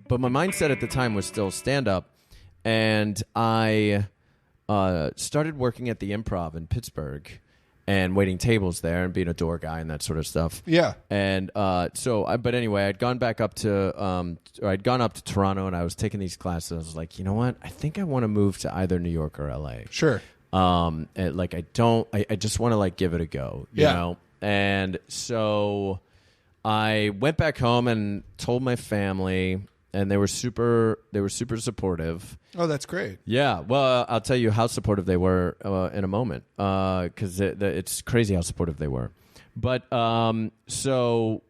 but my mindset at the time was still stand-up, and I started working at the Improv in Pittsburgh and waiting tables there and being a door guy and that sort of stuff. Yeah. And but anyway, I'd gone up to Toronto, and I was taking these classes. I was like, you know what? I think I want to move to either New York or LA. Sure. I just want to like give it a go, you know? And so I went back home and told my family, and they were super supportive. Oh, that's great. Yeah. Well, I'll tell you how supportive they were in a moment, because it's crazy how supportive they were. But so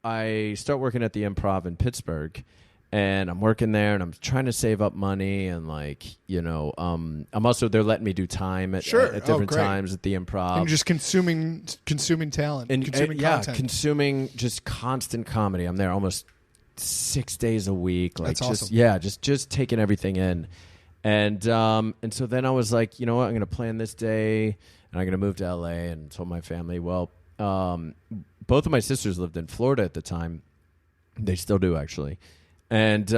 I start working at the Improv in Pittsburgh, and I'm working there, and I'm trying to save up money, and I'm also, they're letting me do time at different times at the Improv. And just consuming talent, consuming content. Consuming just constant comedy. I'm there almost 6 days a week. Like, that's awesome. Just taking everything in. And so then I was like, you know what, I'm going to plan this day, and I'm going to move to LA, and told my family, well, both of my sisters lived in Florida at the time. They still do, actually. And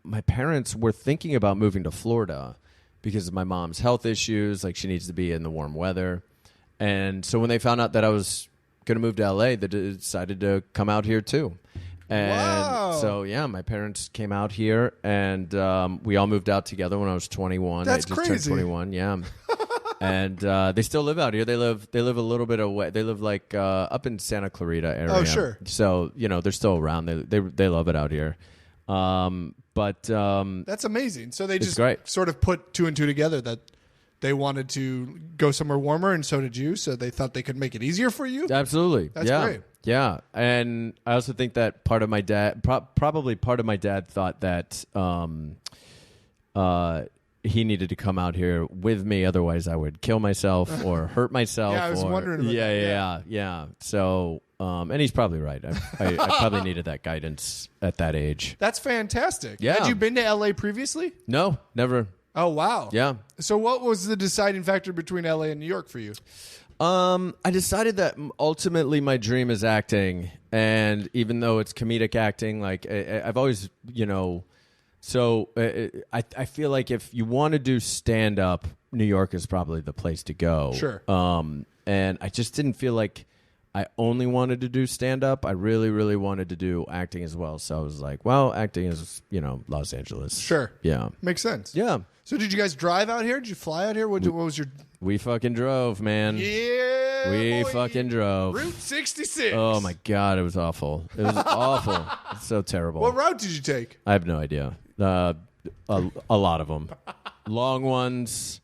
my parents were thinking about moving to Florida because of my mom's health issues. Like, she needs to be in the warm weather. And so when they found out that I was going to move to LA, they decided to come out here too. And so, my parents came out here, and we all moved out together when I was 21. That's I just crazy. turned 21, yeah. And they still live out here. They live a little bit away. They live like up in Santa Clarita area. Oh, sure. So, they're still around. They love it out here. But that's amazing. So they just great. Sort of put two and two together that they wanted to go somewhere warmer, and so did you. So they thought they could make it easier for you. Absolutely. That's great. Yeah, and I also think that part of my dad, probably part of my dad, thought that he needed to come out here with me, otherwise I would kill myself or hurt myself. Yeah, I was wondering about that. Yeah. So, and he's probably right. I probably needed that guidance at that age. That's fantastic. Yeah. Had you been to LA previously? No, never. Oh, wow. Yeah. So what was the deciding factor between LA and New York for you? I decided that ultimately my dream is acting, and even though it's comedic acting, like I've always, so I feel like if you want to do stand up, New York is probably the place to go. Sure. And I just didn't feel like I only wanted to do stand up. I really, really wanted to do acting as well. So I was like, well, acting is, Los Angeles. Sure. Yeah. Makes sense. Yeah. So did you guys drive out here? Did you fly out here? What was your... We fucking drove, man. Yeah, We boy. fucking drove. Route 66. Oh, my God. It was awful. It was awful. It's so terrible. What route did you take? I have no idea. A lot of them. Long ones.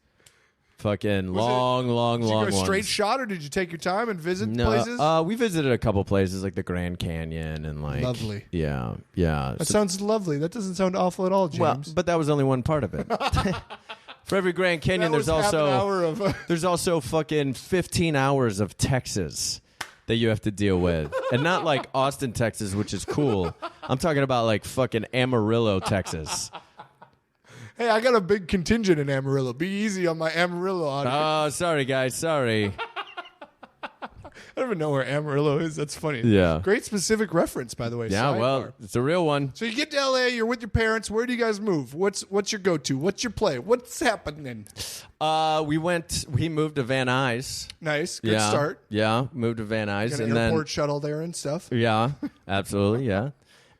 Fucking long Did you go ones. straight shot, or did you take your time and visit places? We visited a couple places like the Grand Canyon and like... Lovely. Yeah. That sounds lovely. That doesn't sound awful at all, James. Well, but that was only one part of it. For every Grand Canyon, That was there's half also... an hour of... There's also fucking 15 hours of Texas that you have to deal with. And not like Austin, Texas, which is cool. I'm talking about like fucking Amarillo, Texas. Hey, I got a big contingent in Amarillo. Be easy on my Amarillo audience. Oh, sorry, guys. Sorry. I don't even know where Amarillo is. That's funny. Yeah. Great specific reference, by the way. Yeah, Sidebar. well, it's a real one. So you get to LA, you're with your parents. Where do you guys move? What's your go-to? What's your play? What's happening? We moved to Van Nuys. Nice. Good start. Yeah, moved to Van Nuys. Got an airport shuttle there and stuff. Yeah, absolutely, yeah.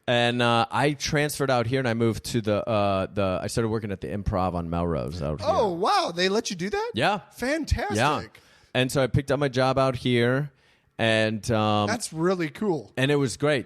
And I transferred out here, and I moved to I started working at the Improv on Melrose out here. Oh, wow. They let you do that? Yeah. Fantastic. Yeah. And so I picked up my job out here, and that's really cool. And it was great.